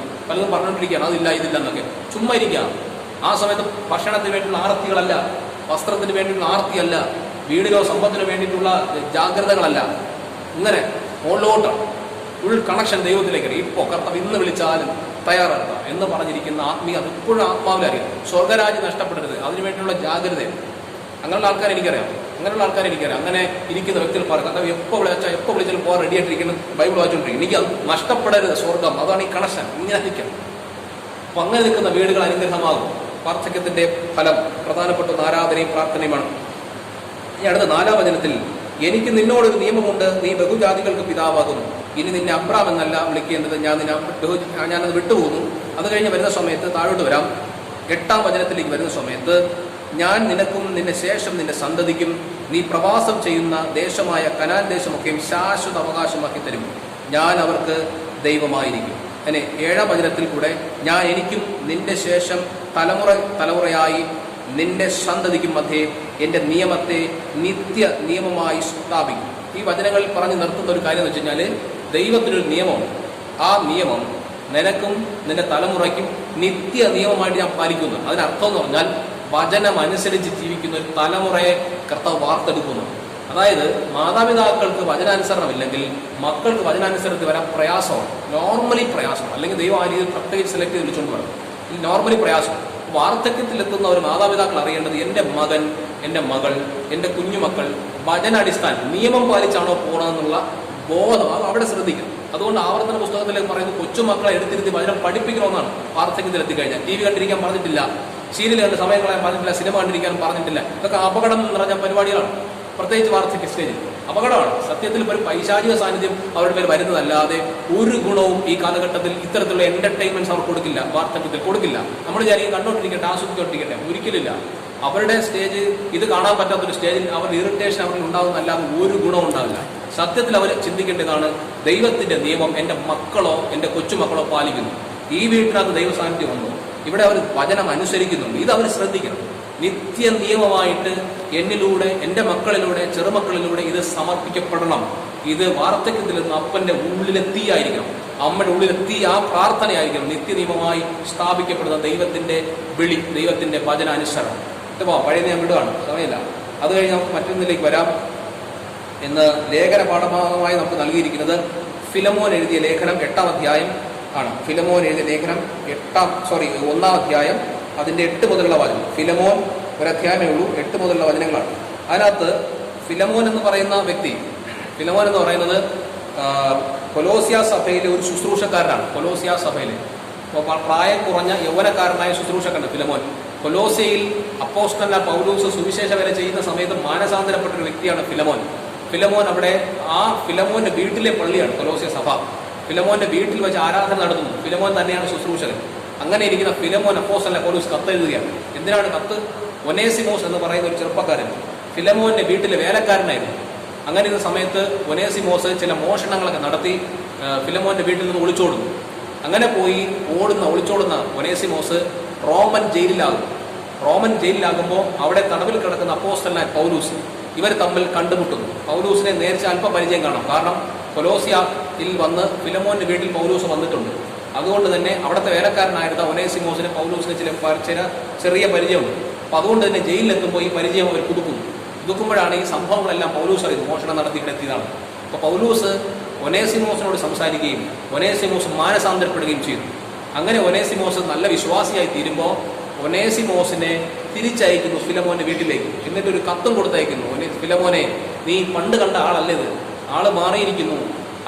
പലതും പറഞ്ഞുകൊണ്ടിരിക്കുകയാണ്, അതില്ല ഇതില്ല എന്നൊക്കെ. ചുമ്മാ ഇരിക്കുക. ആ സമയത്ത് ഭക്ഷണത്തിന് വേണ്ടിയുള്ള ആർത്തികളല്ല, വസ്ത്രത്തിന് വേണ്ടിയുള്ള ആർത്തിയല്ല, വീടിനോ സമ്പത്തിനോ വേണ്ടിയിട്ടുള്ള ജാഗ്രതകളല്ല. ഇങ്ങനെ മുകളിലോട്ടാണ് ഫുൾ കണക്ഷൻ ദൈവത്തിലേക്ക്. ഇപ്പോൾ കർത്താവ് ഇന്ന് വിളിച്ചാലും തയ്യാറാക്കുക എന്ന് പറഞ്ഞിരിക്കുന്ന ആത്മീയ, അത് ഇപ്പോഴും ആത്മാവിലറിയാം. സ്വർഗരാജ്യം നഷ്ടപ്പെടരുത്, അതിനുവേണ്ടിയുള്ള ജാഗ്രത. അങ്ങനെയുള്ള ആൾക്കാരെ എനിക്കറിയാം. അങ്ങനെ ഇരിക്കുന്ന വ്യക്തികൾ പറയും, കർത്താവ് എപ്പോൾ വിളിച്ചാലും പോകാൻ റെഡി ആയിട്ടിരിക്കുന്നു, ബൈബിൾ വായിച്ചുകൊണ്ടിരിക്കും. എനിക്ക് അത് നഷ്ടപ്പെടരുത് സ്വർഗം, അതാണ് ഈ കണക്ഷൻ. ഇങ്ങനെ നിൽക്കാം. അപ്പം അങ്ങനെ നിൽക്കുന്ന വീടുകൾ അനുഗ്രഹമാകും. വാർദ്ധക്യത്തിന്റെ ഫലം പ്രധാനപ്പെട്ട ആരാധനയും പ്രാർത്ഥനയുമാണ്. ഈ അടുത്ത 4-ാം വചനത്തിൽ, എനിക്ക് നിന്നോടൊരു നിയമമുണ്ട്, നീ ബഹുജാതികൾക്ക് പിതാവാകുന്നു. ഇനി നിന്നെ അബ്രാം എന്നല്ല വിളിക്കേണ്ടത്, ഞാനത് വിട്ടുപോകുന്നു. അത് കഴിഞ്ഞ് വരുന്ന സമയത്ത് താഴോട്ട് വരാം. 8-ാം വചനത്തിലേക്ക് വരുന്ന സമയത്ത്, ഞാൻ നിനക്കും നിന്റെ ശേഷം നിന്റെ സന്തതിക്കും നീ പ്രവാസം ചെയ്യുന്ന ദേശമായ കനാൻ ദേശമൊക്കെയും ശാശ്വത അവകാശമാക്കി തരും. ഞാൻ അവർക്ക് ദൈവമായിരിക്കും. അങ്ങനെ 7-ാം വചനത്തിൽ കൂടെ, ഞാൻ എനിക്കും നിന്റെ ശേഷം തലമുറയായി നിന്റെ സന്തതിക്കും മധ്യേ എൻ്റെ നിയമത്തെ നിത്യ നിയമമായി സ്ഥാപിക്കും. ഈ വചനങ്ങളിൽ പറഞ്ഞു നിർത്തുന്ന ഒരു കാര്യം എന്ന് വെച്ച് കഴിഞ്ഞാൽ, ദൈവത്തിനൊരു നിയമമാണ്. ആ നിയമം നിനക്കും നിന്റെ തലമുറയ്ക്കും നിത്യ നിയമമായിട്ട് ഞാൻ പാലിക്കുന്നു. അതിനർത്ഥം എന്ന് പറഞ്ഞാൽ, വചനം അനുസരിച്ച് ജീവിക്കുന്ന ഒരു തലമുറയെ കർത്താവ് വാർത്തെടുക്കുന്നു. അതായത് മാതാപിതാക്കൾക്ക് വചനാനുസരണമില്ലെങ്കിൽ മക്കൾക്ക് വചനാനുസരണത്തിൽ വരാൻ പ്രയാസമാണ്, നോർമലി പ്രയാസമാണ്. അല്ലെങ്കിൽ ദൈവം ആ രീതിയിൽ പ്രത്യേകിച്ച് സെലക്ട് ചെയ്ത് വിളിച്ചുകൊണ്ട് വരണം. ഇത് നോർമലി പ്രയാസം. വാർദ്ധക്യത്തിലെത്തുന്ന ഒരു മാതാപിതാക്കൾ അറിയേണ്ടത്, എൻ്റെ മകൻ, എൻ്റെ മകൾ, എൻ്റെ കുഞ്ഞുമക്കൾ വചനാടിസ്ഥാനം നിയമം പാലിച്ചാണോ പോകണമെന്നുള്ള ബോധം അവിടെ ശ്രദ്ധിക്കണം. അതുകൊണ്ട് ആവർത്തന പുസ്തകത്തിലേക്ക് പറയുന്നത്, കൊച്ചുമക്കളെ എടുത്തിരുത്തി വചനം പഠിപ്പിക്കണമെന്നാണ്. വാർദ്ധക്യത്തിലെത്തിക്കഴിഞ്ഞാൽ TV കണ്ടിരിക്കാൻ പറഞ്ഞിട്ടില്ല, സീരിയൽ കണ്ട് സമയം കളയാൻ പറഞ്ഞിട്ടില്ല, സിനിമ കണ്ടിരിക്കാനും പറഞ്ഞിട്ടില്ല. ഇതൊക്കെ അപകടം നിറഞ്ഞ പരിപാടികളാണ്. പ്രത്യേകിച്ച് വാർദ്ധക്യ സ്റ്റേജിൽ അപകടമാണ്. സത്യത്തിൽ ഒരു പൈശാചിക സാന്നിധ്യം അവരുടെ പേര് വരുന്നതല്ലാതെ ഒരു ഗുണവും ഈ കാലഘട്ടത്തിൽ ഇത്തരത്തിലുള്ള എന്റർടൈൻമെന്റ്സ് അവർ കൊടുക്കില്ല, വാർദ്ധക്യത്തിൽ കൊടുക്കില്ല. നമ്മൾ വിചാരിക്കും കണ്ടോണ്ടിരിക്കട്ടെ, ആസ്വദിച്ചോണ്ടിരിക്കട്ടെ, ഒരിക്കലില്ല. അവരുടെ സ്റ്റേജ് ഇത് കാണാൻ പറ്റാത്തൊരു സ്റ്റേജിൽ അവരുടെ ഇറിറ്റേഷൻ അവരിൽ ഉണ്ടാകുന്നല്ലാതെ ഒരു ഗുണം ഉണ്ടാവില്ല. സത്യത്തിൽ അവർ ചിന്തിക്കേണ്ടതാണ്, ദൈവത്തിന്റെ നിയമം എൻ്റെ മക്കളോ എൻ്റെ കൊച്ചുമക്കളോ പാലിക്കുന്നു. ഈ വീട്ടിനകത്ത് ദൈവ സാന്നിധ്യം വന്നു, ഇവിടെ അവർ വചനം അനുസരിക്കുന്നുണ്ട്. ഇത് അവർ ശ്രദ്ധിക്കണം. നിത്യ നിയമമായിട്ട് എന്നിലൂടെ, എൻ്റെ മക്കളിലൂടെ, ചെറുമക്കളിലൂടെ ഇത് സമർപ്പിക്കപ്പെടണം. ഇത് വാർദ്ധക്യത്തിൽ നിന്ന് അപ്പൻ്റെ ഉള്ളിലെത്തിയായിരിക്കണം, അമ്മയുടെ ഉള്ളിലെത്തി ആ പ്രാർത്ഥനയായിരിക്കണം നിത്യ നിയമമായി സ്ഥാപിക്കപ്പെടുന്ന ദൈവത്തിന്റെ വിളി, ദൈവത്തിന്റെ വചനാനുസരണം. ഇപ്പോൾ പഴയ നിയമം വിടുകയാണ്, സമയമില്ല. അത് കഴിഞ്ഞ് നമുക്ക് മറ്റൊന്നിലേക്ക് വരാം. ഇന്ന് ലേഖന പാഠഭാഗമായി നമുക്ക് നൽകിയിരിക്കുന്നത് ഫിലമോൻ എഴുതിയ ലേഖനം 8-ാം അധ്യായം ആണ്. ഫിലമോൻ എഴുതിയ ലേഖനം 1-ാം അധ്യായം, അതിൻ്റെ 8 മുതലുള്ള വചനം. ഫിലമോൻ ഒരധ്യായമേ ഉള്ളൂ, 8 മുതലുള്ള വചനങ്ങളാണ്. അതിനകത്ത് ഫിലമോൻ എന്ന് പറയുന്ന വ്യക്തി, ഫിലമോൻ എന്ന് പറയുന്നത് കൊലോസ്യ സഭയിലെ ഒരു ശുശ്രൂഷക്കാരനാണ്. കൊലോസ്യ സഭയിലെ പ്രായം കുറഞ്ഞ യൗവനക്കാരനായ ശുശ്രൂഷക്കാരൻ ഫിലമോൻ. കൊലോസ്യയിൽ അപ്പോസ്തലനായ പൗലോസ് സുവിശേഷ വേല ചെയ്യുന്ന സമയത്ത് മാനസാന്തരപ്പെട്ട ഒരു വ്യക്തിയാണ് ഫിലമോൻ. ഫിലമോൻ അവിടെ, ആ ഫിലമോന്റെ വീട്ടിലെ പള്ളിയാണ് കൊലോസ്യ സഭ. ഫിലമോന്റെ വീട്ടിൽ വെച്ച് ആരാധന നടത്തുന്നു. ഫിലമോൻ തന്നെയാണ് ശുശ്രൂഷകൻ. അങ്ങനെ ഇരിക്കുന്ന ഫിലമോൻ അപ്പോസ്തലനായ പൗലോസ് കത്തെഴുതുകയാണ്. എന്തിനാണ് കത്ത്? ഒനേസിമോസ് എന്ന് പറയുന്ന ഒരു ചെറുപ്പക്കാരൻ ഫിലമോന്റെ വീട്ടിലെ വേലക്കാരനായിരുന്നു. അങ്ങനെ ഇരുന്ന സമയത്ത് ഒനേസിമോസ് ചില മോഷണങ്ങളൊക്കെ നടത്തി ഫിലമോന്റെ വീട്ടിൽ നിന്ന് ഒളിച്ചോടുന്നു. അങ്ങനെ പോയി ഒളിച്ചോടുന്ന ഒനേസിമോസ് റോമൻ ജയിലിലാകുമ്പോൾ അവിടെ തടവിൽ കിടക്കുന്ന അപ്പോസ്തലനായ പൗലൂസ്, ഇവർ തമ്മിൽ കണ്ടുമുട്ടുന്നു. പൗലൂസിനെ നേരിച്ച് അല്പ പരിചയം കാണാം. കാരണം കൊലോസ്യയിൽ വന്ന് ഫിലമോന്റെ വീട്ടിൽ പൗലൂസ് വന്നിട്ടുണ്ട്. അതുകൊണ്ട് തന്നെ അവിടുത്തെ വേലക്കാരനായിരുന്ന ഒനേസിമോസിന് പൗലൂസിന് ചെറിയ പരിചയമുണ്ട്. അപ്പോൾ അതുകൊണ്ട് തന്നെ ജയിലിലെത്തുമ്പോൾ ഈ പരിചയം അവർ പുതുക്കുമ്പോഴാണ് ഈ സംഭവങ്ങളെല്ലാം പൗലൂസ് അറിയുന്നത്, മോഷണം നടത്തി ഇവിടെ എത്തിയതാണ്. അപ്പോൾ പൗലൂസ് ഒനേസിമോസിനോട് സംസാരിക്കുകയും ഒനേസിമോസ് മാനസാന്തരപ്പെടുകയും ചെയ്തു. അങ്ങനെ ഒനേസിമോസ് നല്ല വിശ്വാസിയായി തീരുമ്പോൾ ഒനേസിമോസിനെ തിരിച്ചയക്കുന്നു ഫിലമോന്റെ വീട്ടിലേക്ക്. എന്നിട്ട് ഒരു കത്തും കൊടുത്തയക്കുന്നു. ഫിലമോനെ, നീ പണ്ട് കണ്ട ആളല്ലേത്, ആള് മാറിയിരിക്കുന്നു.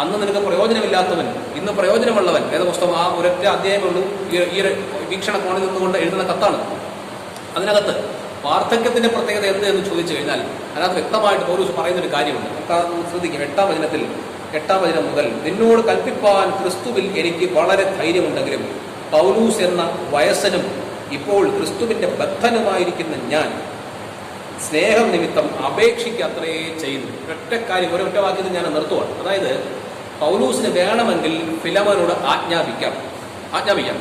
അന്ന് നിനക്ക് പ്രയോജനമില്ലാത്തവൻ ഇന്ന് പ്രയോജനമുള്ളവൻ. വേദപുസ്തകം ആ ഒരൊറ്റ അധ്യായമുള്ളൂ. ഈ ഒരു വീക്ഷണകോണിൽ നിന്നുകൊണ്ട് എഴുതുന്ന കത്താണ്. അതിനകത്ത് വാർദ്ധക്യത്തിന്റെ പ്രത്യേകത എന്ത് എന്ന് ചോദിച്ചു കഴിഞ്ഞാൽ അതിനകത്ത് വ്യക്തമായിട്ട് പൗലോസ് പറയുന്നൊരു കാര്യമുണ്ട്. നമുക്ക് ശ്രദ്ധിക്കും. 8-ാം വചനം മുതൽ, നിന്നോട് കൽപ്പിപ്പാൻ ക്രിസ്തുവിൽ എനിക്ക് വളരെ ധൈര്യമുണ്ടെങ്കിലും പൗലൂസ് എന്ന വയസ്സനും ഇപ്പോൾ ക്രിസ്തുവിന്റെ ബദ്ധനുമായിരിക്കുന്ന ഞാൻ സ്നേഹം നിമിത്തം അപേക്ഷിക്കത്രേ ചെയ്യുന്നു. ഒരൊറ്റ വാക്യത്തിൽ ഞാൻ നിർത്തുവാണ്. അതായത് പൗലൂസിന് വേണമെങ്കിൽ ഫിലമോനോട് ആജ്ഞാപിക്കാം.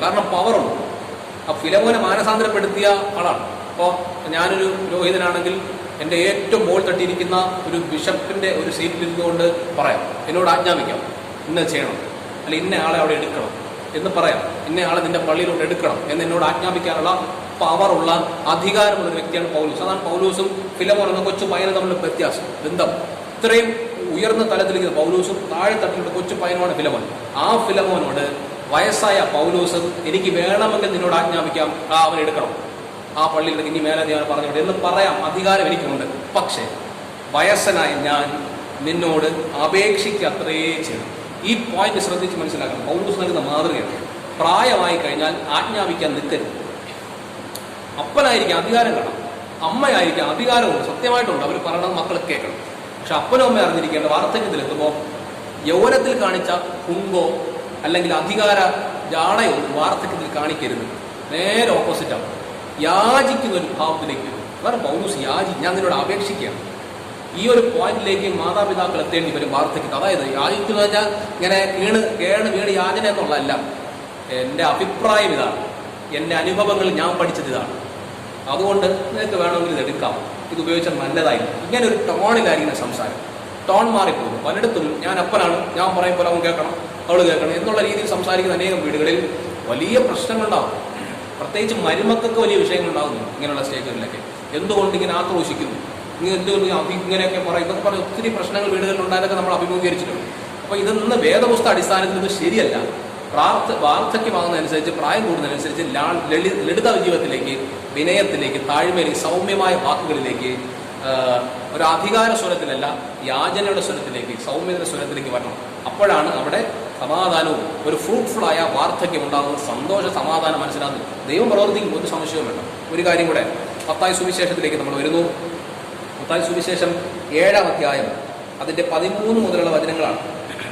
കാരണം പവറുണ്ട്. ആ ഫിലമോനെ മാനസാന്തരപ്പെടുത്തിയ ആളാണ്. അപ്പോൾ ഞാനൊരു പുരോഹിതനാണെങ്കിൽ എൻ്റെ ഏറ്റവും മുകൾ തട്ടിയിരിക്കുന്ന ഒരു ബിഷപ്പിന്റെ ഒരു സീറ്റിലിരുന്നുകൊണ്ട് പറയാം, എന്നോട് ആജ്ഞാപിക്കാം, ഇന്നത് ചെയ്യണം, അല്ല ഇന്ന ആളെ അവിടെ എടുക്കണം എന്ന് പറയാം, ഇന്ന ആളെ നിന്റെ പള്ളിയിലോട്ട് എടുക്കണം എന്ന് എന്നോട് ആജ്ഞാപിക്കാനുള്ള പവറുള്ള അധികാരമുള്ള ഒരു വ്യക്തിയാണ് പൗലോസ്. അതാണ് പൗലോസും ഫിലമോൻ എന്ന കൊച്ചു പയ്യനും തമ്മിലുള്ള വ്യത്യാസം. ബന്ധം ഇത്രയും ഉയർന്ന തലത്തിലേക്ക് പൗലോസും താഴെ തട്ടിലുള്ള കൊച്ചു പയ്യനുമാണ് ഫിലമോൻ. ആ ഫിലമോനോട് വയസ്സായ പൗലോസ് എനിക്ക് വേണമെങ്കിൽ നിന്നോട് ആജ്ഞാപിക്കാം, അവൻ എടുക്കണം, ആ പള്ളിയിൽ ഇനി മേലെ ഞാൻ പറഞ്ഞോട്ടെ എന്ന് പറയാം, അധികാരം എനിക്കുണ്ട്. പക്ഷേ വയസ്സനായ ഞാൻ നിന്നോട് അപേക്ഷിക്കത്രേ ചെയ്യണം. ഈ പോയിന്റ് ശ്രദ്ധിച്ച് മനസ്സിലാക്കണം. പൗലോസ് നൽകുന്ന മാതൃകയാണ്. പ്രായമായി കഴിഞ്ഞാൽ ആജ്ഞാപിക്കാൻ നിൽക്കരുത്. അപ്പനായിരിക്കാം അധികാരം കാണാം, അമ്മയായിരിക്കാം അധികാരമുണ്ട്, സത്യമായിട്ടുണ്ട്, അവർ പറയണത് മക്കൾ കേൾക്കണം. പക്ഷെ അപ്പനും അമ്മ അറിഞ്ഞിരിക്കേണ്ട വാർദ്ധക്യത്തിലെത്തുമ്പോൾ യൗവനത്തിൽ കാണിച്ച കുങ്കോ അല്ലെങ്കിൽ അധികാര ജാടയോ വാർദ്ധക്യത്തിൽ കാണിക്കരുത്. നേരെ ഓപ്പോസിറ്റാണ്. യാചിക്കുന്ന ഒരു ഭാവത്തിലേക്ക് വരും. കാരണം പൗലോസ് ഞാൻ നിന്നോട് അപേക്ഷിക്കുകയാണ്. ഈ ഒരു പോയിന്റിലേക്ക് മാതാപിതാക്കൾ എത്തേണ്ടി വരും വാർദ്ധക്യത്തിൽ. അതായത് യാചിക്കുന്ന വെച്ചാൽ ഇങ്ങനെ വീണ് യാചന എന്നുള്ളതല്ല. എൻ്റെ അഭിപ്രായം ഇതാണ്, എൻ്റെ അനുഭവങ്ങൾ ഞാൻ പഠിച്ചത് ഇതാണ്, അതുകൊണ്ട് നിനക്ക് വേണമെങ്കിൽ ഇത് എടുക്കാം, ഇത് ഉപയോഗിച്ചാൽ നല്ലതായിരിക്കും. ഇങ്ങനെ ഒരു ടോണിലായിരിക്കും സംസാരം. ടോൺ മാറിപ്പോകും. പലയിടത്തും ഞാൻ അപ്പനാണ്, ഞാൻ പറയും പോലെ അവൻ കേൾക്കണം, അവൾ കേൾക്കണം എന്നുള്ള രീതിയിൽ സംസാരിക്കുന്ന അനേകം വീടുകളിൽ വലിയ പ്രശ്നങ്ങളുണ്ടാകും. പ്രത്യേകിച്ച് മരുമക്കൾക്ക് വലിയ വിഷയങ്ങളുണ്ടാകുന്നു ഇങ്ങനെയുള്ള സ്റ്റേജുകളിലൊക്കെ. എന്തുകൊണ്ട് ഇങ്ങനെ ആക്രോശിക്കുന്നു, എന്തുകൊണ്ട് ഇങ്ങനെയൊക്കെ പറയും, ഇതൊക്കെ പറഞ്ഞ് ഒത്തിരി പ്രശ്നങ്ങൾ വീടുകളിൽ ഉണ്ടായതൊക്കെ നമ്മൾ അഭിമുഖീകരിച്ചിട്ടുണ്ട്. അപ്പോൾ ഇതൊന്ന് വേദപുസ്തക അടിസ്ഥാനത്തിൽ ഇത് ശരിയല്ല. വാർദ്ധക്യമാകുന്നതനുസരിച്ച്, പ്രായം കൂടുന്നതനുസരിച്ച് ലളിത ജീവിതത്തിലേക്ക്, വിനയത്തിലേക്ക്, താഴ്മയിലേക്ക്, സൗമ്യമായ വാക്കുകളിലേക്ക്, ഒരു അധികാര സ്വരത്തിലല്ല യാചനയുടെ സ്വരത്തിലേക്ക്, സൗമ്യതയുടെ സ്വരത്തിലേക്ക് വരണം. അപ്പോഴാണ് അവിടെ സമാധാനവും ഒരു ഫ്രൂട്ട്ഫുള്ളായ വാർദ്ധക്യം ഉണ്ടാകുന്നത്. സന്തോഷ സമാധാനം മനസ്സിലാകുന്നത് ദൈവം പ്രവർത്തിക്കും, ഒരു സംശയവും വേണ്ട. ഒരു കാര്യം കൂടെ, മത്തായി സുവിശേഷത്തിലേക്ക് നമ്മൾ വരുന്നു. മത്തായി സുവിശേഷം 7-ാം അധ്യായം അതിൻ്റെ 13 മുതലുള്ള വചനങ്ങളാണ്.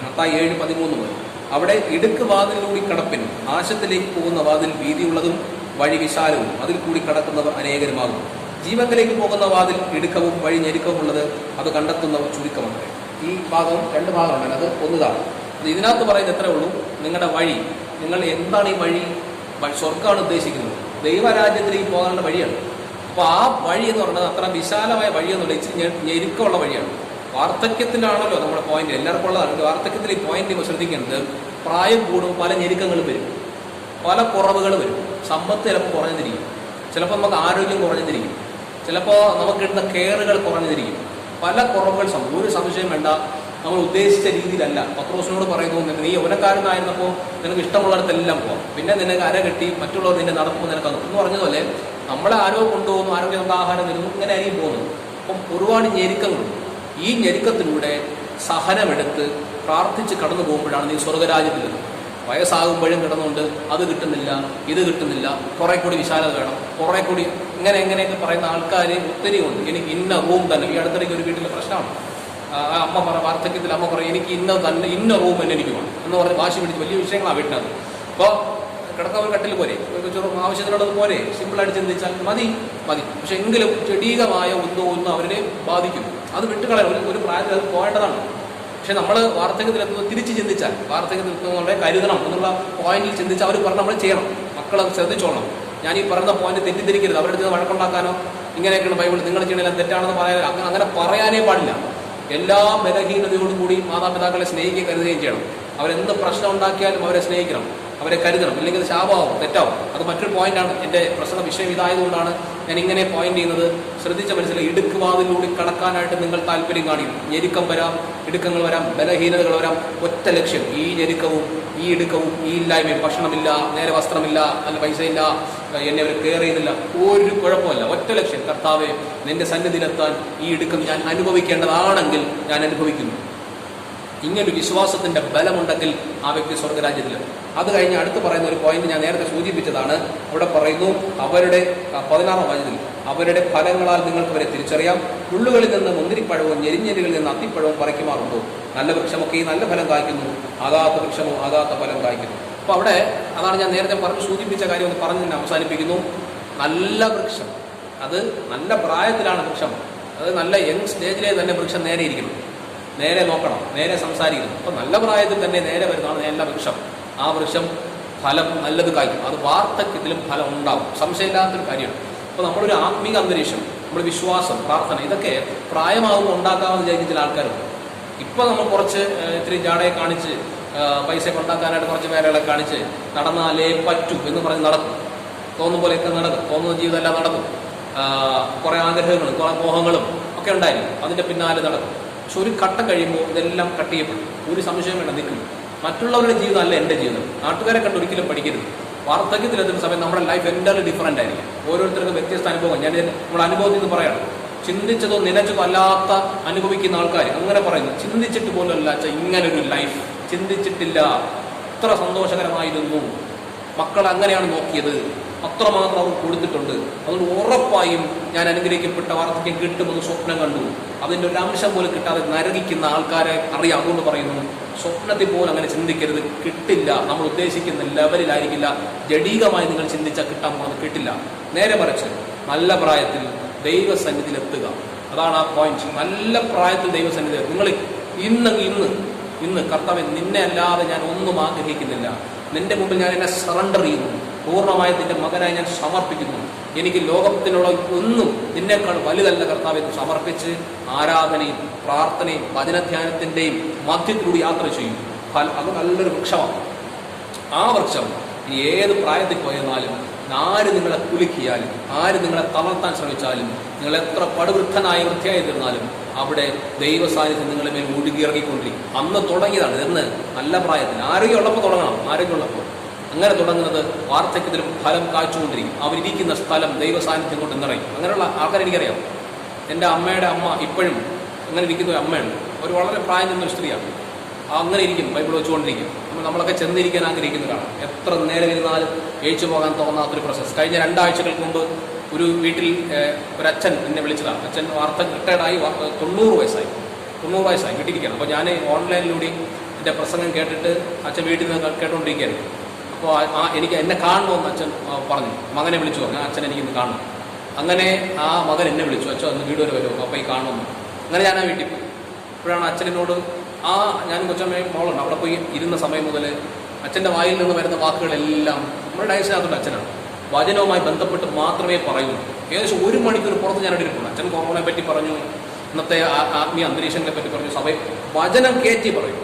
മത്തായി 7:13 മുതൽ. അവിടെ ഇടുക്ക് വാതിലിലൂടെ കടപ്പിനും നാശത്തിലേക്ക് പോകുന്ന വാതിൽ വീതിയുള്ളതും വഴി വിശാലവും അതിൽ കൂടി കടക്കുന്നവർ അനേകരുമാകും. ജീവങ്കിലേക്ക് പോകുന്ന വാതിൽ ഇടുക്കവും വഴി ഞെരുക്കവുമുള്ളത്, അത് കണ്ടെത്തുന്നവർ ചുരുക്കമാണ്. ഈ ഭാഗം 2 ഭാഗമാണ്. അത് ഒന്നതാണ്. അത് ഇതിനകത്ത് പറയുന്നത് എത്രയേ ഉള്ളൂ, നിങ്ങളുടെ വഴി, നിങ്ങൾ എന്താണ് ഈ വഴി? സ്വർഗ്ഗമാണ് ഉദ്ദേശിക്കുന്നത്, ദൈവരാജ്യത്തിലേക്ക് പോകാനുള്ള വഴിയാണ്. അപ്പോൾ ആ വഴി എന്ന് പറയുന്നത് അത്ര വിശാലമായ വഴിയൊന്നുമില്ല, ഇച്ചിരി ഞെരുക്കമുള്ള വഴിയാണ്. വാർദ്ധക്യത്തിലാണല്ലോ നമ്മുടെ പോയിന്റ്, എല്ലാവർക്കും ഉള്ളതാണ്. വാർദ്ധക്യത്തിൽ ഈ പോയിന്റ് ശ്രദ്ധിക്കേണ്ടത്, പ്രായം കൂടും, പല ഞെരുക്കങ്ങളും വരും, പല കുറവുകൾ വരും. സമ്പത്ത് ചിലപ്പോൾ കുറഞ്ഞിരിക്കും, ചിലപ്പോൾ നമുക്ക് ആരോഗ്യം കുറഞ്ഞിരിക്കും, ചിലപ്പോൾ നമുക്ക് കിട്ടുന്ന കെയറുകൾ കുറഞ്ഞിരിക്കും. പല കുറവുകൾ ഒരു സംശയം വേണ്ട, നമ്മൾ ഉദ്ദേശിച്ച രീതിയിലല്ല. പത്രോസിനോട് പറയുന്നു, നീ യൗവനക്കാരനായിരുന്നപ്പോൾ നിനക്ക് ഇഷ്ടമുള്ളിടത്തെല്ലാം പോകാം, പിന്നെ നിനക്ക് അരകെട്ടി മറ്റുള്ളവർ നിന്നെ നടക്കുമ്പോൾ നിനക്ക് എന്ന് പറഞ്ഞതുപോലെ നമ്മളെ ആരോഗ്യം കൊണ്ടുപോകുന്നു, ആരോഗ്യം നമുക്ക് ആഹാരം തരുന്നു, ഇങ്ങനെ ആയിരിക്കും പോകുന്നത്. അപ്പം ഒരുപാട് ഞെരുക്കങ്ങളുണ്ട്. ഈ ഞെരുക്കത്തിലൂടെ സഹനമെടുത്ത് പ്രാർത്ഥിച്ച് കടന്നു പോകുമ്പോഴാണ് നീ സ്വർഗരാജ്യത്തിലെത്തുന്നത്. വയസ്സാകുമ്പോഴും കിടന്നുകൊണ്ട് അത് കിട്ടുന്നില്ല, ഇത് കിട്ടുന്നില്ല, കുറെ കൂടി വിശാലത വേണം, കുറെ കൂടി എങ്ങനെയൊക്കെ പറയുന്ന ആൾക്കാർ ഒത്തിരി ഉണ്ട്. എനിക്ക് ഇന്ന റൂം തന്നെ. ഈ അടുത്തിടയ്ക്ക് ഒരു വീട്ടിലെ പ്രശ്നമാണ്. അമ്മ വാർദ്ധക്യത്തിൽ അമ്മ പറയും, എനിക്ക് ഇന്ന റൂം തന്നെ എനിക്ക് വേണം എന്ന് പറഞ്ഞ് വാശി പിടിച്ച് വലിയ വിഷയങ്ങളാണ് വീട്ടിനകത്ത്. അപ്പോൾ കിടക്കാൻ കട്ടിൽ പോരെ, ചെറു ആവശ്യത്തിനുള്ളത് പോരെ, സിമ്പിളായിട്ട് ചിന്തിച്ചാൽ മതി. പക്ഷെ എങ്കിലും ജടീകമായ ഒന്നും അവരെ ബാധിക്കും. അത് വിട്ടുകളയാൻ ഒരു പ്രായത്തിൽ അത് പോകേണ്ടതാണ്. പക്ഷെ നമ്മൾ വാർദ്ധക്യത്തിലെത്തുന്നത് തിരിച്ച് ചിന്തിച്ചാൽ, വാർദ്ധക്യത്തിലെത്തുന്നവരെ കരുതണം എന്നുള്ള പോയിന്റിൽ ചിന്തിച്ചാൽ അവർ പറഞ്ഞ് നമ്മൾ ചെയ്യണം. മക്കളത് ശ്രദ്ധിച്ചോളണം. ഞാൻ ഈ പറയുന്ന പോയിന്റ് തെറ്റിദ്ധരിക്കരുത്. അവരുടെ അടുത്ത് വഴക്കുണ്ടാക്കാനോ ഇങ്ങനെയൊക്കെയാണ് ബൈബിൾ നിങ്ങൾ ചെയ്യണമെല്ലാം തെറ്റാണെന്ന് പറയാൻ അങ്ങനെ പറയാനേ പാടില്ല. എല്ലാ ബലഹീനതയോടും കൂടി മാതാപിതാക്കളെ സ്നേഹിക്കുകയും കരുതുകയും ചെയ്യണം. അവരെന്ത് പ്രശ്നം ഉണ്ടാക്കിയാലും അവരെ സ്നേഹിക്കണം, അവരെ കരുതണം. ഇല്ലെങ്കിൽ അത് ശാപമാവും, തെറ്റാവും. അത് മറ്റൊരു പോയിന്റാണ്. എൻ്റെ പ്രശ്ന വിഷയം ഇതായതുകൊണ്ടാണ് ഞാൻ ഇങ്ങനെ പോയിന്റ് ചെയ്യുന്നത്. ശ്രദ്ധിച്ച മനസ്സിലായി. ഇടുക്കുവാതിലൂടെ കടക്കാനായിട്ട് നിങ്ങൾ താല്പര്യം കാണിക്കും. ഞെരുക്കം വരാം, ഇടുക്കങ്ങൾ വരാം, ബലഹീനതകൾ വരാം. ഒറ്റ ലക്ഷ്യം, ഈ ഞെരുക്കവും ഈ ഇടുക്കവും ഈ ഇല്ലായ്മയും, ഭക്ഷണമില്ല, നേരെ വസ്ത്രമില്ല, നല്ല പൈസയില്ല, എന്നെ അവർ കെയർ ചെയ്യുന്നില്ല, ഒരു കുഴപ്പമില്ല. ഒറ്റ ലക്ഷ്യം, കർത്താവേ നിന്റെ സന്നിധിയിലെത്താൻ ഈ ഇടുക്കം ഞാൻ അനുഭവിക്കേണ്ടതാണെങ്കിൽ ഞാൻ അനുഭവിക്കുന്നു. ഇങ്ങനൊരു വിശ്വാസത്തിന്റെ ബലമുണ്ടെങ്കിൽ ആ വ്യക്തി സ്വർഗരാജ്യത്തിൽ. അത് കഴിഞ്ഞ് അടുത്ത് പറയുന്ന ഒരു പോയിന്റ് ഞാൻ നേരത്തെ സൂചിപ്പിച്ചതാണ്. അവിടെ പറയുന്നു, അവരുടെ 16-ാം വചനത്തിൽ, അവരുടെ ഫലങ്ങളാൽ നിങ്ങൾക്ക് അവരെ തിരിച്ചറിയാം. മുള്ളുകളിൽ നിന്ന് മുന്തിരിപ്പഴവും ഞെരിഞ്ഞെരികളിൽ നിന്ന് അത്തിപ്പഴവും പറിക്കുമാറുണ്ടോ? നല്ല വൃക്ഷമൊക്കെ ഈ നല്ല ഫലം കായ്ക്കുന്നു, ആകാത്ത വൃക്ഷമോ ആകാത്ത ഫലം കായ്ക്കുന്നു. അപ്പോൾ അവിടെ അതാണ് ഞാൻ നേരത്തെ സൂചിപ്പിച്ച കാര്യം ഒന്ന് പറഞ്ഞ് തന്നെ അവസാനിപ്പിക്കുന്നു. നല്ല വൃക്ഷം, അത് നല്ല പ്രായത്തിലാണ് വൃക്ഷം, അത് നല്ല യങ് സ്റ്റേജിലെ തന്നെ വൃക്ഷം നേരെ ഇരിക്കണം, നേരെ നോക്കണം, നേരെ സംസാരിക്കണം. അപ്പോൾ നല്ല പ്രായത്തിൽ തന്നെ നേരെ വരുന്നതാണ് നല്ല വൃക്ഷം. ആ വൃക്ഷം ഫലം നല്ലത് കായ്ക്കും. അത് വാർദ്ധക്യത്തിലും ഫലം ഉണ്ടാകും, സംശയമില്ലാത്തൊരു കാര്യമാണ്. അപ്പോൾ നമ്മളൊരു ആത്മീക അന്തരീക്ഷം, നമ്മുടെ വിശ്വാസം, പ്രാർത്ഥന, ഇതൊക്കെ പ്രായമാകുമ്പോൾ ഉണ്ടാക്കാമെന്ന് വിചാരിക്കുന്ന ചില ആൾക്കാരുണ്ട്. ഇപ്പോൾ നമ്മൾ കുറച്ച് ഇത്തിരി ജാടയെ കാണിച്ച് പൈസ ഉണ്ടാക്കാനായിട്ട് കുറച്ച് പേരുകളെ കാണിച്ച് നടന്നാലേ പറ്റൂ എന്ന് പറഞ്ഞ് നടക്കും. തോന്നുന്ന പോലെയൊക്കെ നടക്കും, തോന്നുന്ന ജീവിതമെല്ലാം നടക്കും. കുറേ ആഗ്രഹങ്ങളും കുറേ മോഹങ്ങളും ഒക്കെ ഉണ്ടായിരുന്നു, അതിൻ്റെ പിന്നാലെ നടക്കും. പക്ഷെ ഒരു ഘട്ടം കഴിയുമ്പോൾ ഇതെല്ലാം കട്ട് ചെയ്യപ്പെടും. ഒരു സംശയം വേണ്ട, നിൽക്കും. മറ്റുള്ളവരുടെ ജീവിതം അല്ല എൻ്റെ ജീവിതം. നാട്ടുകാരെ കണ്ട് ഒരിക്കലും പഠിക്കരുത്. വാർദ്ധക്യത്തിലെത്തുന്ന സമയം നമ്മുടെ ലൈഫ് എൻ്റർലി ഡിഫറൻ്റ് ആയിരിക്കും. ഓരോരുത്തർക്കും വ്യത്യസ്ത അനുഭവം. ഞാൻ നമ്മുടെ അനുഭവത്തിൽ നിന്ന് പറയാണ്. ചിന്തിച്ചതോ നനച്ചതോ അല്ലാത്ത അനുഭവിക്കുന്ന ആൾക്കാർ അങ്ങനെ പറയുന്നു. ചിന്തിച്ചിട്ട് പോലും അല്ല ഇങ്ങനൊരു ലൈഫ് ചിന്തിച്ചിട്ടില്ല, അത്ര സന്തോഷകരമായിരുന്നു, മക്കൾ അങ്ങനെയാണ് നോക്കിയത്, അത്രമാത്രം അവർ കൊടുത്തിട്ടുണ്ട്, അതുകൊണ്ട് ഉറപ്പായും ഞാൻ അനുഗ്രഹിക്കപ്പെട്ട വാർദ്ധക്യം കിട്ടുമെന്ന് സ്വപ്നം കണ്ടു. അതിൻ്റെ ഒരു അംശം പോലും കിട്ടാതെ നരകിക്കുന്ന ആൾക്കാരെ അറിയാം. അതുകൊണ്ട് പറയുന്നു, സ്വപ്നത്തിൽ പോലും അങ്ങനെ ചിന്തിക്കരുത്, കിട്ടില്ല. നമ്മൾ ഉദ്ദേശിക്കുന്ന ലെവലിലായിരിക്കില്ല. ജഡീകമായി നിങ്ങൾ ചിന്തിച്ചാൽ കിട്ടാൻ പോകുന്നത് കിട്ടില്ല. നേരെ മറിച്ച് നല്ല പ്രായത്തിൽ ദൈവസന്നിധിയിലെത്തുക, അതാണ് ആ പോയിന്റ്. നല്ല പ്രായത്തിൽ ദൈവസന്നിധി നിങ്ങൾ ഇന്ന് കർത്താവേ, നിന്നെ അല്ലാതെ ഞാൻ ഒന്നും ആഗ്രഹിക്കുന്നില്ല, നിന്റെ മുമ്പിൽ ഞാൻ എന്നെ സറണ്ടർ ചെയ്യുന്നു, പൂർണ്ണമായി നിന്റെ മകനായി ഞാൻ സമർപ്പിക്കുന്നു, എനിക്ക് ലോകത്തിലുള്ള ഒന്നും നിന്നേക്കാൾ വലുതല്ല കർത്താവെ എന്ന് സമർപ്പിച്ച് ആരാധനയും പ്രാർത്ഥനയും വചനധ്യാനത്തിൻ്റെയും മധ്യത്തിലൂടെ യാത്ര ചെയ്യും. അത് നല്ലൊരു വൃക്ഷമാണ്. ആ വൃക്ഷം ഏത് പ്രായത്തിൽ പോയെന്നാലും ആര് നിങ്ങളെ കുലുക്കിയാലും ആര് നിങ്ങളെ തളർത്താൻ ശ്രമിച്ചാലും നിങ്ങൾ എത്ര പടുവൃദ്ധനായി വൃത്തിയായി തീർന്നാലും അവിടെ ദൈവസാന്നിധ്യം നിങ്ങളുടെ മേൽ ഒഴുകിയിറങ്ങിക്കൊണ്ടിരിക്കും. അന്ന് തുടങ്ങിയതാണ്. എന്ന് നല്ല പ്രായത്തിൽ ആരോഗ്യമുള്ളപ്പോൾ തുടങ്ങണം. ആരോഗ്യമുള്ളപ്പോൾ അങ്ങനെ തുടങ്ങുന്നത് വാർദ്ധക്യത്തിലും ഫലം കാഴ്ചകൊണ്ടിരിക്കും. അവരിയ്ക്കുന്ന സ്ഥലം ദൈവസാന്നിധ്യം കൊണ്ട് നിറയും. അങ്ങനെയുള്ള ആൾക്കാർ എനിക്കറിയാം. എൻ്റെ അമ്മയുടെ അമ്മ ഇപ്പോഴും അങ്ങനെ ഇരിക്കുന്ന ഒരു അമ്മയുണ്ട്. അവർ വളരെ പ്രായം ചെന്നൊരു സ്ത്രീയാണ്. അങ്ങനെ ഇരിക്കും, ബൈബിൾ വെച്ചുകൊണ്ടിരിക്കും. നമ്മളൊക്കെ ചെന്നിരിക്കാൻ ആഗ്രഹിക്കുന്നതാണ്. എത്ര നേരം ഇരുന്നാലും ഏച്ചു പോകാൻ തോന്നാത്തൊരു പ്രോസസ്സ്. കഴിഞ്ഞ 2 ആഴ്ചകൾക്ക് മുമ്പ് ഒരു വീട്ടിൽ ഒരച്ഛൻ എന്നെ വിളിച്ചതാണ്. അച്ഛൻ റിട്ടയർഡായി 90 വയസ്സായി വീട്ടിലിരിക്കുകയാണ്. അപ്പോൾ ഞാൻ ഓൺലൈനിലൂടെ എൻ്റെ പ്രസംഗം കേട്ടിട്ട് അച്ഛൻ വീട്ടിൽ നിന്ന് കേട്ടുകൊണ്ടിരിക്കുകയായിരുന്നു. അപ്പോൾ എനിക്ക് എന്നെ കാണണമെന്ന് അച്ഛൻ പറഞ്ഞു. മകനെ വിളിച്ചു പറഞ്ഞു, അച്ഛൻ എനിക്കിന്ന് കാണണം. അങ്ങനെ ആ മകൻ എന്നെ വിളിച്ചു, അച്ഛൻ അന്ന് വീട് വരെ വരുമോ, അപ്പോൾ ഈ കാണണമെന്ന്. അങ്ങനെ ഞാൻ ആ വീട്ടിൽ പോയി. അപ്പോഴാണ് അച്ഛനോട് ഞാനും കൊച്ചമ്മയും മോളുണ്ട് അവിടെ പോയി ഇരുന്ന സമയം മുതൽ അച്ഛൻ്റെ വായിൽ നിന്ന് വരുന്ന വാക്കുകളെല്ലാം നമ്മുടെ ഡയസിനകത്തുണ്ട്. അച്ഛനാണ് വചനവുമായി ബന്ധപ്പെട്ട് മാത്രമേ പറയൂ. ഏകദേശം 1 മണിക്കൂർ പുറത്ത് ഞാൻ എടുത്തിട്ടുണ്ട്. അച്ഛൻ കൊറോണയെ പറ്റി പറഞ്ഞു, ഇന്നത്തെ ആത്മീയ അന്തരീക്ഷങ്ങളെ പറ്റി പറഞ്ഞു, സഭയെ വചനം കയറ്റി പറയും.